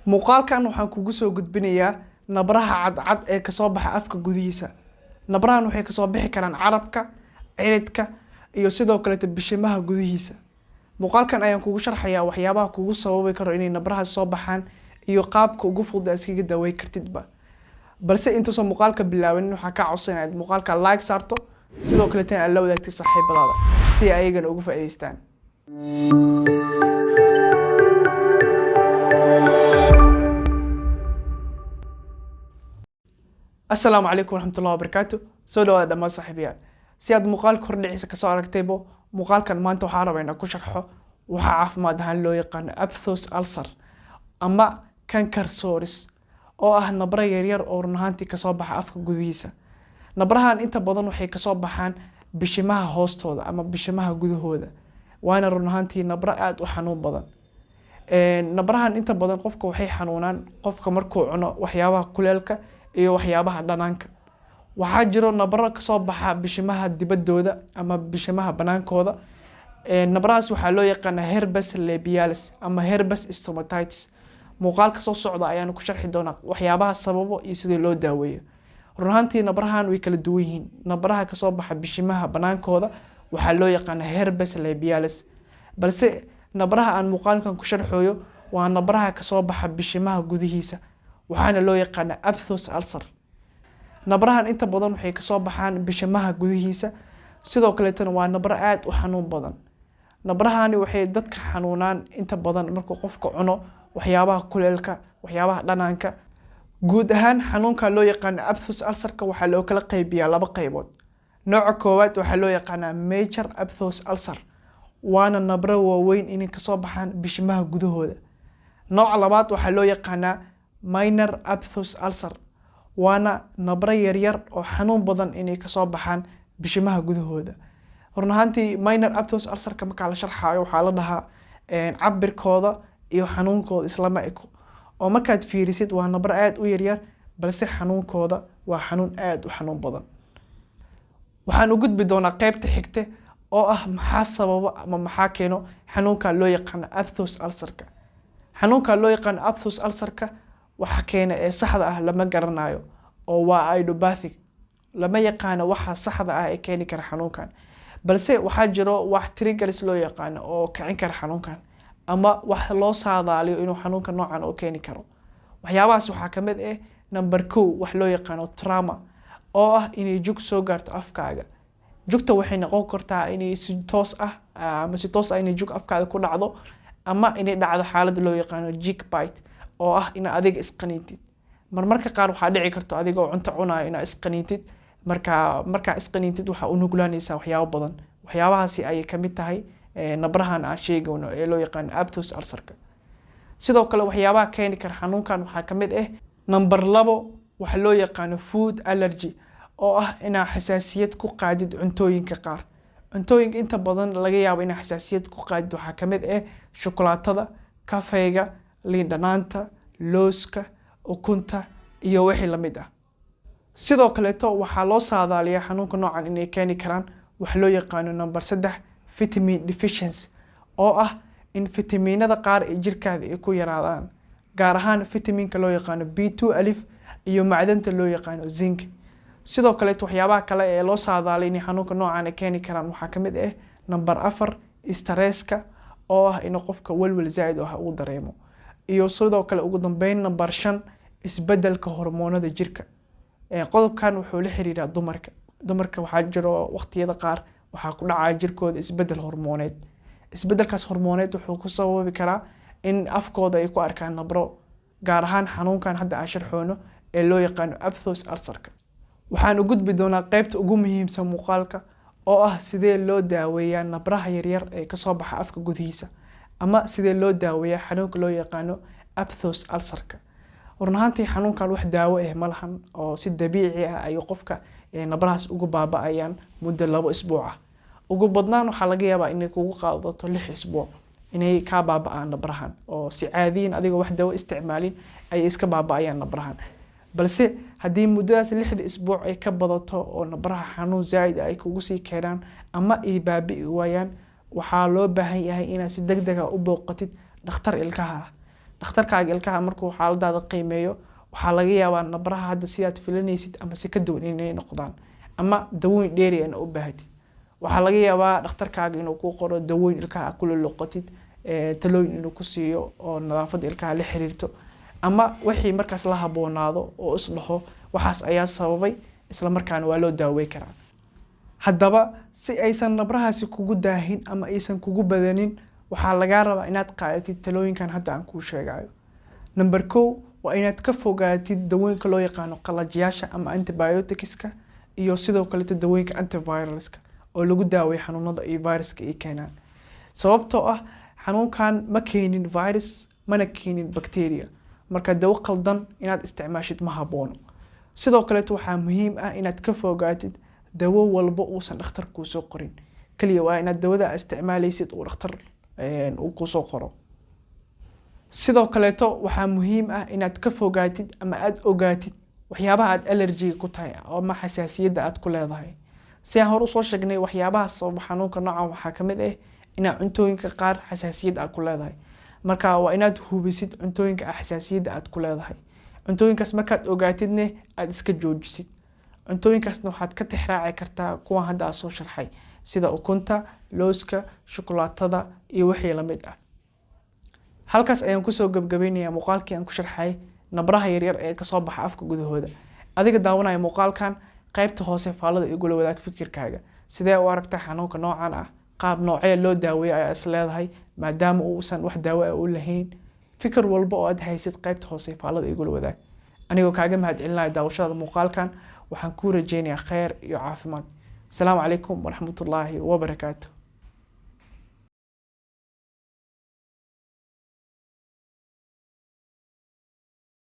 muuqaalkan waxaan kugu soo gudbinayaa nabraha cadcad ee kasoo baxa afka gudihiisa. Nabrahan waxay kasoo bixi karaan carabka, ciridka iyo sidoo kale bishimaha gudihiisa. Muuqaalkan ayaan kugu sharxayaa waxyaabaha kugu sababi karo inay nabraha soo baxaan iyo qaabka ugu fudud ee iskaga daweyn kartidba. balse intuusan muuqaalka bilaabin waxaan ka codsanayaa inaad muuqaalka like saarto sidoo kale tan aad la wadaagtay saaxiibadaada si ay ayagana uga faa'iideystaan. السلام عليكم ورحمة الله وبركاته. سو dhawaad dhammaan saaxiibayaal. Si aad muuqaalka hordhiciisa ka soo aragtaybo, muuqaalkan maanta waxaan rabaa inaan ku sharxo waxa caafimaad ahaan loo yaqaan aphthous ulcer ama kansar sores oo ah nabra yaryar oo run ahaantii ka soo baxa afka gudihiisa. Nabrahan inta badan waxay ka soo baxaan bishimaha hoostooda ama bishimaha gudahooda. Waana run ahaantii nabra aad u xanuun badan. Nabrahan inta badan qofka waxay xanuunaan qofka markuu cuno waxyaabaha kuleelka iyo waxyaabaha dhanaanka. Waxaa jiro nabro ka soo baxa bishimaha dibadooda ama bishimaha banaankooda. Nabrahaas waxaa loo yaqaan herpes labialis ama herpes stomatitis. Muuqaalka soo socda ayaan ku sharxi doonaa waxyaabaha sababo iyo sida loo daaweeyo. Run ahaantii nabrahan way kala duwan yihiin. Nabraha ka soo baxa bishimaha banaankooda waxaa loo yaqaan herpes labialis. Balse nabraha aan muuqaalkan ku sharxayo waa nabraha ka soo baxa bishimaha gudihiisa. waxaana loo yaqaan aphthous ulcer. Nabrahan inta badan waxay ka soo baxaan bishimaha gudihiisa. Sidoo kale tan waa nabra aad u xanuun badan. Nabrahani waxay dadka xanuunaan inta badan markuu qofka cuno waxyaabaha kuleelka, waxyaabaha dhanaanka. Guud ahaan xanuunka loo yaqaan aphthous ulcer-ka waxaa loo kala qaybiyaa laba qaybood. Nooca koowaad waxaa loo yaqaan major aphthous ulcer. waana nabra waaweyn inay ka soo baxaan bishimaha gudahooda. Nooca labaad waxaa loo yaqaan minor aphthous ulcer. waana nabra yaryar oo xanuun badan inay ka soo baxaan bishimaha gudahooda. run ahaantii minor aphthous ulcer-ka marka la sharxayo waxaa la dhahaa cabirkooda iyo xanuunkooda islama eko. oo markaad fiirisid waa nabra aad u yaryar balse xanuunkooda waa xanuun aad u xanuun badan. waxaan u gudbi doonaa qaybta xigta oo ah maxaa sababa ama maxaa keeno xanuunka loo yaqaan aphthous ulcer-ka. xanuunka loo yaqaan aphthous ulcer-ka waxa keena ee saxda ah lama garanayo oo waa idiopathic. lama yaqaano waxa saxda ah ee keeni kara xanuunkan. balse waxaa jiro wax triggers loo yaqaan oo kicin kara xanuunkan ama wax loo saadaaliyo inuu xanuunka noocan oo keeni karo. waxyaabahaas waxaa ka mid ah number 1 wax loo yaqaan trauma oo ah inay jug soo gaarto afkaaga. jugta waxay noqon kartaa inay si toos ah inay jug afkaaga ku dhacdo ama inay dhacdo xaalad loo yaqaan tick bite oo ah in adiga isqaniintid. marmarka qaar waxaa dhici karto adigoo cunto cunayo inaad isqaniintid. marka isqaniintid waxa u nuglaanaysaa waxyaabo badan. waxyaabahaasi ay ka mid tahay nabrahan aan sheegayno ee loo yaqaan aphthous ulcer-ka. sidoo kale waxyaabaha keeni kara xanuunkan waxaa ka mid ah number 2 waxa loo yaqaan food allergy oo ah inaa xasaasiyad ku qaadid cuntooyinka qaar. cuntooyinka inta badan laga yaabo inaa xasaasiyad ku qaadid waxaa ka mid ah shukulaatada, kafeega, liin dhanaanta, looska, ukunta iyo wixii la mid ah. sidoo kale waxaa loo saadaaliyaa xanuunka noocan inay keeni karaan wax loo yaqaan number 3 vitamin deficiency oo ah in fitamiinada qaar ee jirkaada ay ku yaraadaan. gaar ahaan fitamiinka loo yaqaan B2 alif iyo macdanta loo yaqaan zinc. sidoo kale waxyaabaha kale ee loo saadaaliyo in xanuunka noocan ay keeni karaan waxaa ka mid ah number 4 stresska oo ah in qofka walwal zaid ah uu dareemo. iyo sidoo kale ugu dambeyn number 5 isbedelka hormoonada jirka. qodobkan wuxuu la xiriiraa dumarka. dumarka waxaa jiro waqtiyada qaar waxaa ku dhacaya jirkooda isbedel hormooneed. isbedelkaas hormooneed wuxuu ku sababi karaa in afkooda ay ku arkaan nabro. gaar ahaan xanuunkan hadda aan sharxoono ee loo yaqaan aphthous ulcer-ka. waxaan u gudbi doonaa qaybta ugu muhiimsan muuqaalka oo ah sidee loo daaweeyaa nabraha yaryar ee ka soo baxa afka gudihiisa ama sidee loo daaweeyaa xanuunka loo yaqaan aphthous ulcer-ka. run ahaantii xanuunkan wax daawo ah ma lahan oo si dabiici ah ay qofka nabrahaas ugu baaba'ayaan muddo 2 isbuuc ah. ugu badnaan waxaa laga yaabaa inay kugu qaadato 6 isbuuc inay ka baaba'aan nabrahan oo si caadiyin adigoo wax daawo isticmaalin ay iska baaba'ayaan nabrahan. balse haddii muddadaas 6 isbuuc ay ka badato oo nabraha xanuun zaid ay kugu sii keenaan ama ay baabi'i waayaan waxaa loo baahan yahay inaad si degdeg ah u booqatid dhakhtar ilkaha ah. dhakhtarkaaga ilkaha markuu xaaladaada qiimeeyo waxaa laga yaabaa nabraha hadda sidaad filanaysid ama si ka duwan inay noqdaan ama dawooyin dheeri ah u baahatid. waxaa laga yaabaa dhakhtarkaaga inuu ku qoro dawooyin ilkaha kula loqotid talooyin inuu ku siiyo oo nadaafadda ilkaha la xiriirto ama wixii markaas la haboonaado oo is dhaho waxaas ayaa sababay isla markaana waa loo daaweyn karaa. haddaba si aysan nabrahaasi kugu daahin ama aysan kugu badanin waxaa lagaa rabaa inaad qaadatid talooyinkan hadda aan kuu sheegayo. number 1 waa inaad ka fogaatid dawooyinka loo yaqaano qalajiyaasha ama antibioticska iyo sidoo kale dawooyinka antiviralska oo lagu daaweeyo xanuunada iyo viruska ay keenaan. sababtoo ah xanuunkan ma keenin virus mana keenin bacteria, marka dawo qaldan inaad isticmaashid ma haboono. sidoo kale waxaa muhiim ah inaad ka fogaatid dawo walba uusan dhakhtar kuu soo qorin, kaliya waa inaad dawada isticmaalaysid uu dhakhtar uu kuu soo qoro. sidoo kale waxaa muhiim ah inaad ka fogaatid ama aad ogaatid waxyaabaha aad allergy ku tahay ama xasaasiyadda aad ku leedahay. si aan hore usoo sheegnay waxyaabaha sababa xanuunka noocan waxaa kamid ah inaad cuntooyinka qaar xasaasiyad aad ku leedahay, marka waa inaad hubisid cuntooyinka xasaasiyadda aad ku leedahay. cuntooyinkaas markaad ogaatidna aad iska joojisid. cuntooyinkaasna waxaad ka tixraaci kartaa kuwan hadda aan soo sharxay sida ukunta, looska, shukulaatada iyo wixii la mid ah. halkaas ayaan kusoo gabagabeynayaa muuqaalkii aan ku sharxay nabraha yaryar ee kasoo baxa afka gudahooda. adiga daawanaya muuqaalkan qaybta hoose faalada igula wadaag fikirkaaga. sidee u aragtaa xanuunka noocan ah? qaab noocee loo daaweeyo ayaa is leedahay maadaama uusan wax daawo ah u lahayn? fikir walba oo aad haysid qaybta hoose faalada igula wadaag. anigoo kaaga mahadcelinaya daawashada muuqaalkan waxaan kuu rajeynayaa khayr iyo caafimaad. السلام عليكم ورحمة الله وبركاته.